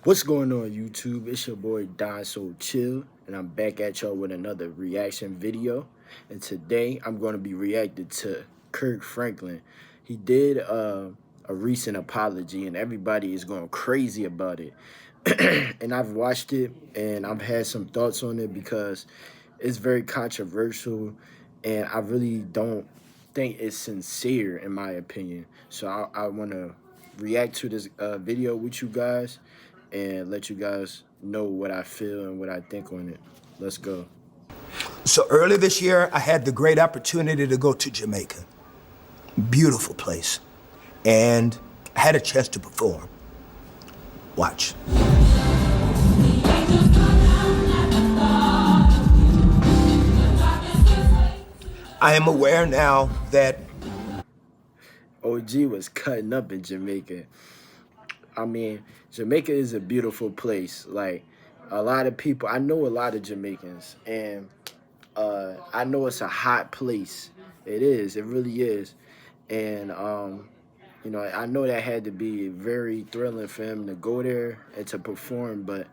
What's going on, YouTube? It's your boy Don So Chill, and I'm back at y'all with another reaction video. And today I'm going to be reacting to Kirk Franklin. He did a recent apology, and everybody is going crazy about it. And I've watched it, and I've had some thoughts on it because it's very controversial, and I really don't think it's sincere, in my opinion. So I want to react to this video with you guys and let you guys know what I feel and what I think on it. Let's go. So early this year, I had the great opportunity to go to Jamaica. Beautiful place. And I had a chance to perform. Watch. I am aware now that OG was cutting up in Jamaica. I mean, Jamaica is a beautiful place. Like, a lot of people, I know a lot of Jamaicans, and I know it's a hot place. It is, it really is. And you know, I know that had to be very thrilling for him to go there and to perform, but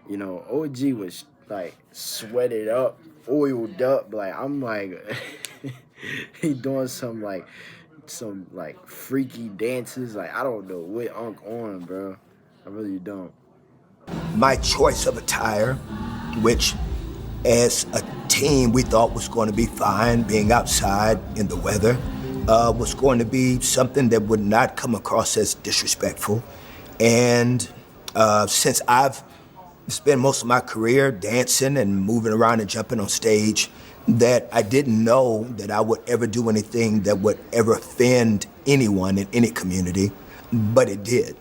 you know, OG was like sweated up, oiled up. Like, I'm like, he doing some like freaky dances. Like, I don't know what Unc on, bro. I really don't. my choice of attire, which as a team we thought was going to be fine, being outside in the weather, was going to be something that would not come across as disrespectful. And since I've spent most of my career dancing and moving around and jumping on stage, that I didn't know that I would ever do anything that would ever offend anyone in any community, but it did.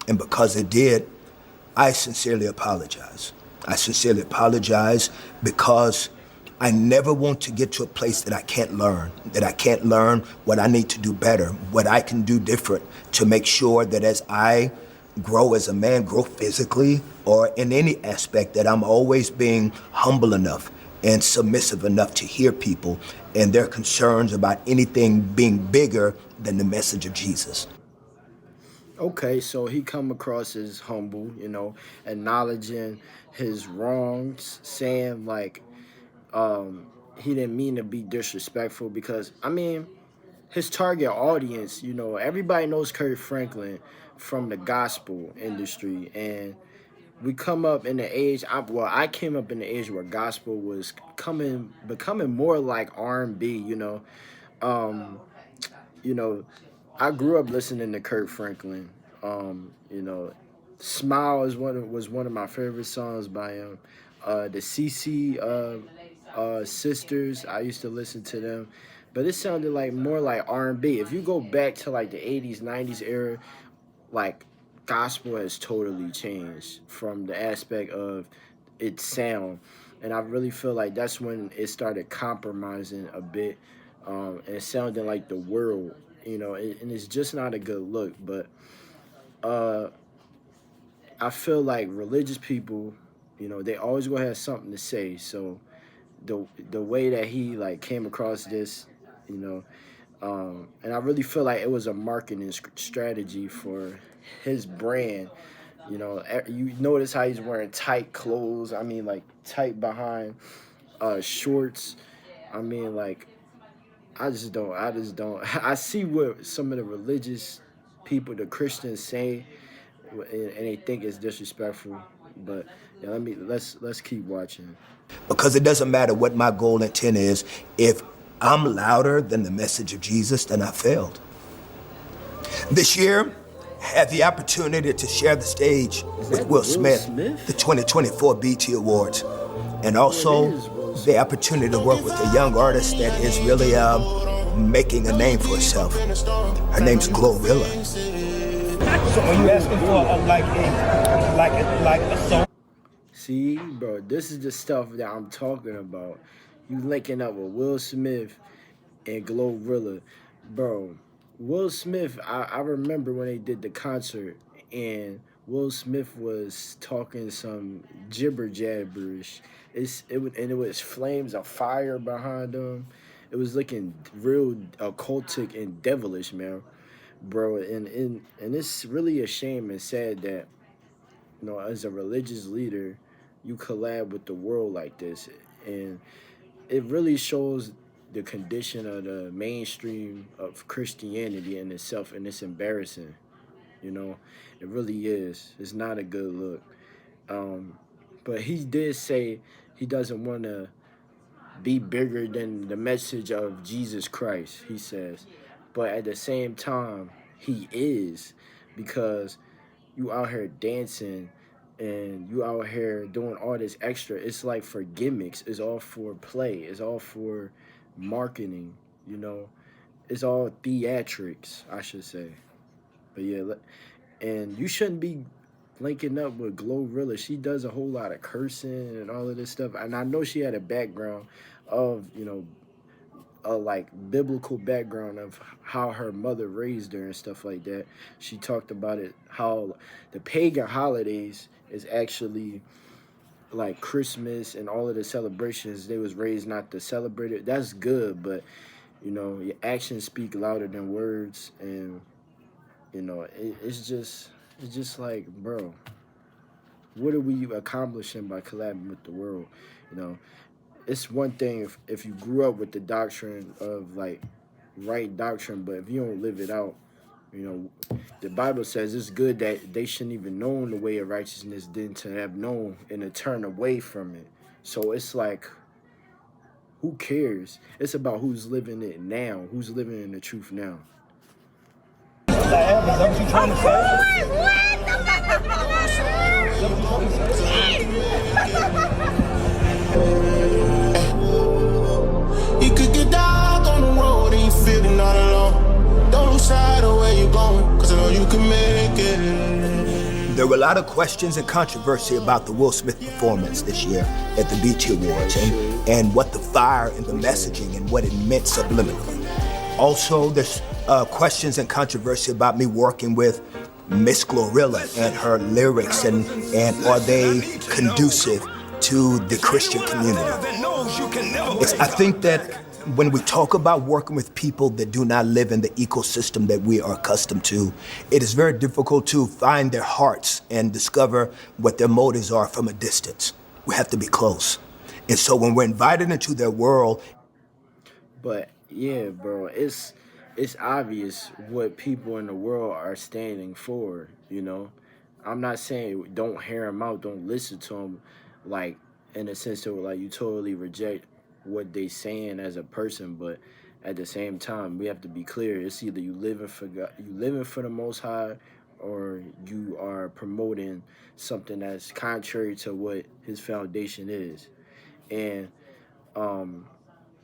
And because it did, I sincerely apologize. I sincerely apologize because I never want to get to a place that I can't learn what I need to do better, what I can do different to make sure that as I grow as a man, grow physically or in any aspect, that I'm always being humble enough and submissive enough to hear people and their concerns about anything being bigger than the message of Jesus. Okay, so he come across as humble, you know, acknowledging his wrongs, saying like he didn't mean to be disrespectful because I mean his target audience, you know, everybody knows Kirk Franklin from the gospel industry, and we come up in the age. I came up in the age where gospel was becoming more like R&B. Um, you know, I grew up listening to Kirk Franklin. You know, "Smile" was one of my favorite songs by him. The CC sisters, I used to listen to them, but it sounded like more like R&B. If you go back to like the 80s, 90s era, like gospel has totally changed from the aspect of its sound, and I really feel like that's when it started compromising a bit, and it sounded like the world, you know, and it's just not a good look. But uh, I feel like religious people, you know, they always gonna have something to say. So the way that he like came across this, you know, and I really feel like it was a marketing strategy for his brand. You know, you notice how he's wearing tight clothes. I mean, like tight behind shorts. I mean, like I just don't. I see what some of the religious people, the Christians, say, and they think it's disrespectful. But yeah, let's keep watching. Because it doesn't matter what my goal and intent is, if I'm louder than the message of Jesus, then I failed. This year, I had the opportunity to share the stage Is with that Will Will Smith, the Smith? 2024 BT Awards, and Oh, it also is Will the Smith. opportunity to work with a young artist that is really making a name for herself. Her name's Glorilla. So are you asking for like a song? See, bro, this is the stuff that I'm talking about. You linking up with Will Smith and Glorilla. Bro, Will Smith, I remember when they did the concert and Will Smith was talking some jibber jabberish. And it was flames of fire behind him. It was looking real occultic and devilish, man, bro. And it's really a shame and sad that as a religious leader, you collab with the world like this, and it really shows the condition of the mainstream of Christianity in itself, and it's embarrassing. You know, it really is. It's not a good look. Um, but he did say he doesn't want to be bigger than the message of Jesus Christ, he says. But at the same time, he is, because you out here dancing and you out here doing all this extra. It's like for gimmicks, it's all for play, it's all for marketing, you know. It's all theatrics, I should say. But yeah, and you shouldn't be linking up with Glorilla. She does a whole lot of cursing and all of this stuff. And I know she had a background of, a like biblical background of how her mother raised her and stuff like that. She talked about it, how the pagan holidays is actually like Christmas and all of the celebrations. They was raised not to celebrate it. That's good, but your actions speak louder than words, and it's just like, bro, what are we accomplishing by collabing with the world? You know, it's one thing if you grew up with the doctrine of like right doctrine, but if you don't live it out, you the Bible says it's good that they shouldn't even known the way of righteousness than to have known and to turn away from it. So it's like, who cares? It's about who's living it now, who's living in the truth now. Is that what you trying to say? You could get down on the road and you feeling all alone. Don't lose sight of where you're going, cause I know you can make it. There were a lot of questions and controversy about the Will Smith performance this year at the BET Awards, and what the fire and the messaging and what it meant subliminally. Also, there's questions and controversy about me working with Miss Glorilla and her lyrics, and are they conducive to the Christian community? I think that when we talk about working with people that do not live in the ecosystem that we are accustomed to, it is very difficult to find their hearts and discover what their motives are from a distance. We have to be close. And so when we're invited into their world. But yeah, bro, it's obvious what people in the world are standing for, I'm not saying don't hear them out, don't listen to them, like, in a sense that like you totally reject what they saying as a person, but at the same time, we have to be clear. It's either you living for God, you living for the Most High, or you are promoting something that's contrary to what His foundation is. And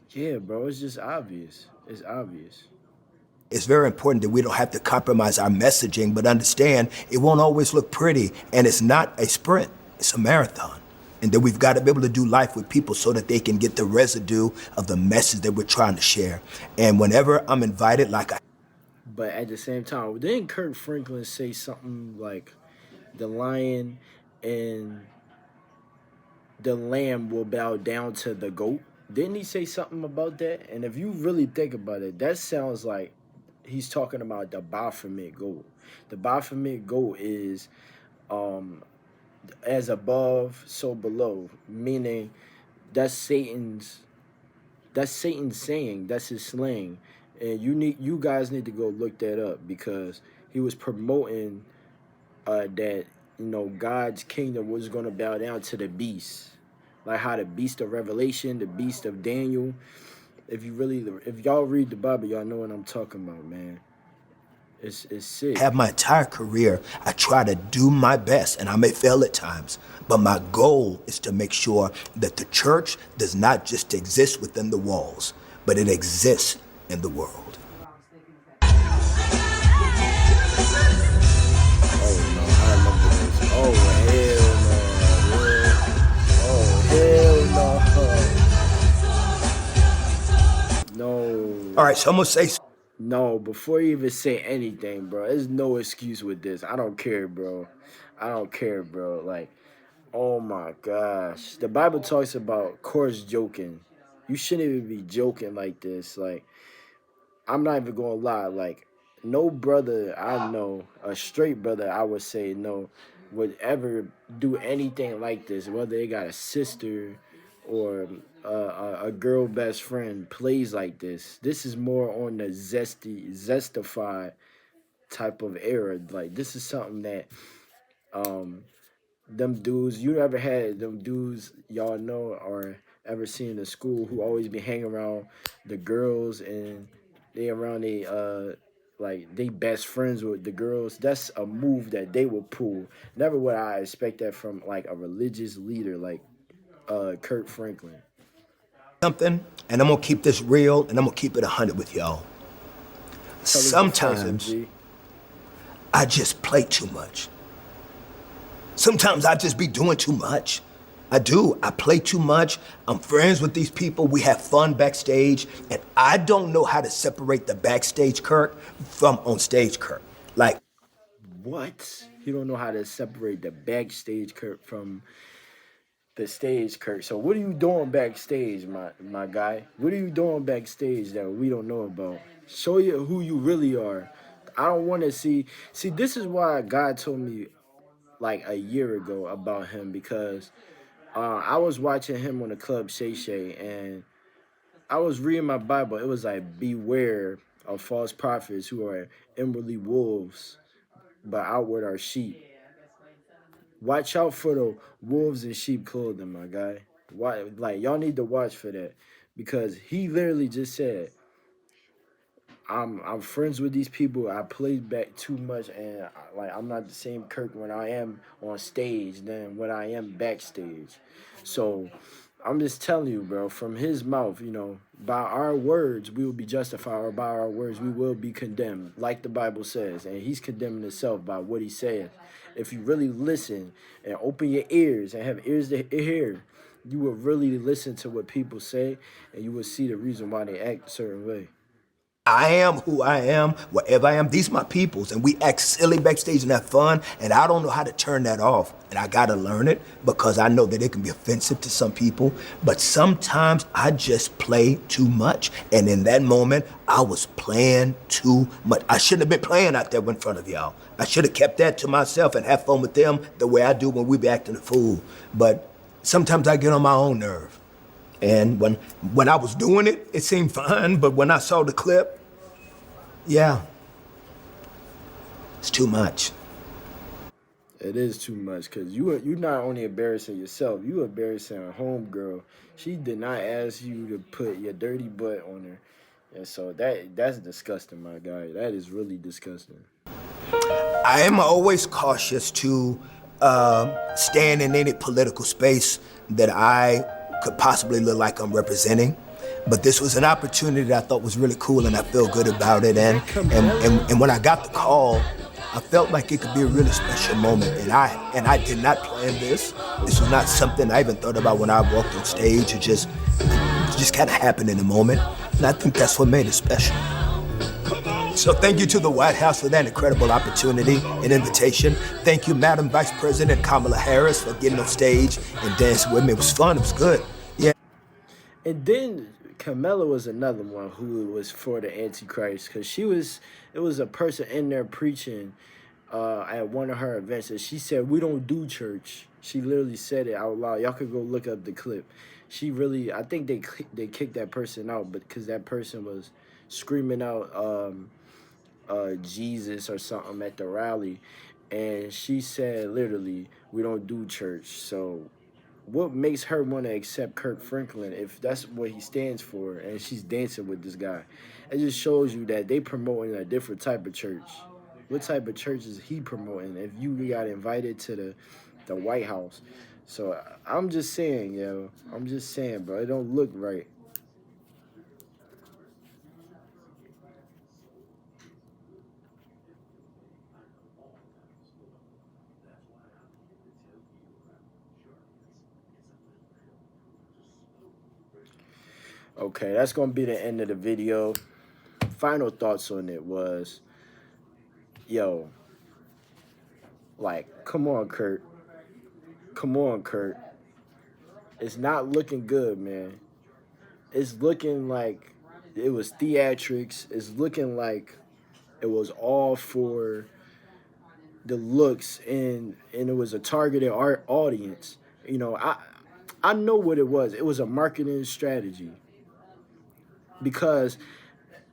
yeah, bro, it's just obvious. It's obvious. It's very important that we don't have to compromise our messaging, but understand it won't always look pretty, and it's not a sprint, it's a marathon. And that we've got to be able to do life with people so that they can get the residue of the message that we're trying to share. And whenever I'm invited, But at the same time, didn't Kirk Franklin say something like the lion and the lamb will bow down to the goat? Didn't he say something about that? And if you really think about it, that sounds like he's talking about the Baphomet goat. The Baphomet goat is as above, so below, meaning that's Satan's saying, that's his slang. And you guys need to go look that up, because he was promoting that God's kingdom was going to bow down to the beast, like how the beast of Revelation, the beast of Daniel. If y'all read the Bible, y'all know what I'm talking about, man. It's sick. Have my entire career, I try to do my best, and I may fail at times, but my goal is to make sure that the church does not just exist within the walls, but it exists in the world. Oh no, I remember this. Oh hell no. No. All right, so I'm gonna say. No, before you even say anything, bro, there's no excuse with this. I don't care, bro. I don't care, bro. Like, oh my gosh. The Bible talks about coarse joking. You shouldn't even be joking like this. Like, I'm not even gonna lie. Like, no brother I know, a straight brother, I would say no, would ever do anything like this, whether they got a sister or a girl best friend plays like this. This is more on the zestified type of era. Like this is something that um them dudes, you ever had them dudes y'all know or ever seen in school who always be hanging around the girls and they around they like they best friends with the girls. That's a move that they will pull. Never would I expect that from like a religious leader like Kirk Franklin. Something, and I'm gonna keep this real, and I'm gonna keep it 100 with y'all. Tell us the force of Sometimes G. I just play too much. Sometimes I just be doing too much. I do. I play too much. I'm friends with these people. We have fun backstage. And I don't know how to separate the backstage Kirk from on stage Kirk. Like, What? You don't know how to separate the backstage Kirk from the stage Kirk. So what are you doing backstage, my guy? What are you doing backstage that we don't know about? Show you who you really are. I don't want to see this is why God told me like a year ago about him because I was watching him on the club Shay Shay and I was reading my Bible. It was like beware of false prophets who are inwardly wolves but outward are sheep. Watch out for the wolves in sheep clothing, my guy. Why? Like y'all need to watch for that because he literally just said, I'm friends with these people. I played back too much, and like I'm not the same Kirk when I am on stage than when I am backstage. So I'm just telling you, bro, from his mouth, by our words we will be justified, or by our words we will be condemned, like the Bible says, and he's condemning himself by what he says. If you really listen and open your ears and have ears to hear, you will really listen to what people say, and you will see the reason why they act a certain way. I am who I am, wherever I am. These are my peoples, and we act silly backstage and have fun, and I don't know how to turn that off. And I gotta learn it because I know that it can be offensive to some people. But sometimes I just play too much. And in that moment, I was playing too much. I shouldn't have been playing out there in front of y'all. I should have kept that to myself and have fun with them the way I do when we be acting a fool. But sometimes I get on my own nerve. And when I was doing it, it seemed fine, but when I saw the clip, yeah, it's too much. It is too much because you not only embarrassing yourself, you embarrassing a homegirl. She did not ask you to put your dirty butt on her, and so that's disgusting, my guy. That is really disgusting. I am always cautious to stand in any political space that I could possibly look like I'm representing. But this was an opportunity that I thought was really cool, and I feel good about it. And when I got the call, I felt like it could be a really special moment. And I did not plan this. This was not something I even thought about when I walked on stage. It just kind of happened in the moment. And I think that's what made it special. So thank you to the White House for that incredible opportunity and invitation. Thank you, Madam Vice President Kamala Harris, for getting on stage and dancing with me. It was fun. It was good. Yeah. And then Camilla was another one who was for the Antichrist because it was a person in there preaching at one of her events, and she said, "We don't do church." She literally said it out loud. Y'all could go look up the clip. She really, I think they kicked that person out, but because that person was screaming out Jesus or something at the rally, and she said literally, "We don't do church." So what makes her want to accept Kirk Franklin if that's what he stands for and she's dancing with this guy? It just shows you that they promoting a different type of church. What type of church is he promoting if you got invited to the White House? So I'm just saying, I'm just saying, bro, it don't look right. Okay, that's gonna be the end of the video. Final thoughts on it was, yo, like, come on, Kurt. Come on, Kurt. It's not looking good, man. It's looking like it was theatrics. It's looking like it was all for the looks, and it was a targeted art audience. You know, I know what it was. It was a marketing strategy. Because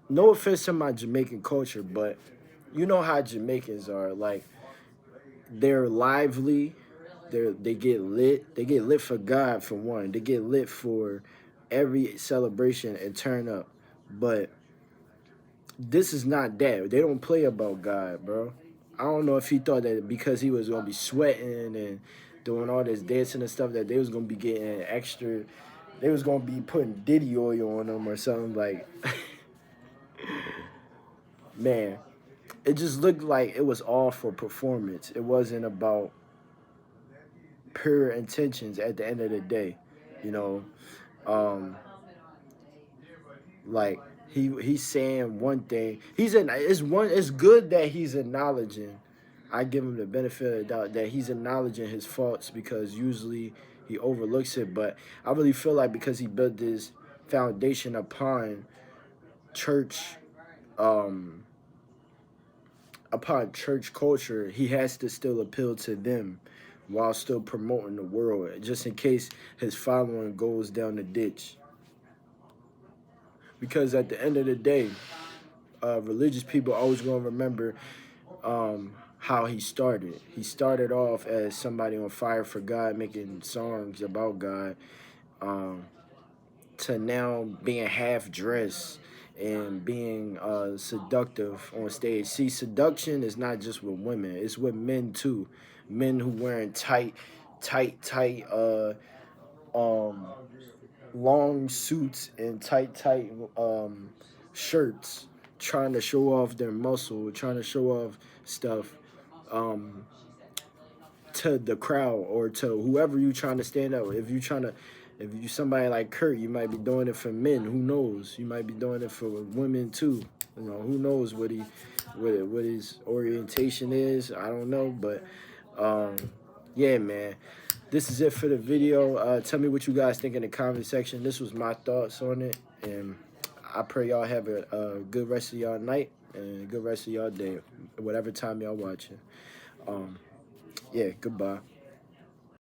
no offense to my Jamaican culture, but you know how Jamaicans are. Like, they're lively, they get lit. They get lit for God, for one. They get lit for every celebration and turn up. But this is not that. They don't play about God, bro. I don't know if he thought that because he was gonna be sweating and doing all this dancing and stuff that they was gonna be getting extra. They was gonna be putting Diddy oil on them or something like. Man, it just looked like it was all for performance. It wasn't about pure intentions at the end of the day, you know. Um, like he's saying one thing. It's good that he's acknowledging. I give him the benefit of the doubt that he's acknowledging his faults, because usually he overlooks it. But I really feel like because he built this foundation upon church, um, upon church culture, he has to still appeal to them while still promoting the world, just in case his following goes down the ditch. Because at the end of the day, religious people always going to remember how he started. He started off as somebody on fire for God, making songs about God, um, to now being half dressed and being seductive on stage. See, seduction is not just with women; it's with men too. Men who wearing tight, um, long suits and tight shirts, trying to show off their muscle, trying to show off stuff um, to the crowd or to whoever you trying to stand up. If you somebody like Kurt, you might be doing it for men. Who knows? You might be doing it for women too. You know, who knows what his orientation is? I don't know, but yeah, man. This is it for the video. Tell me what you guys think in the comment section. This was my thoughts on it, and I pray y'all have a good rest of y'all night and a good rest of y'all day, whatever time y'all watching. Yeah, goodbye.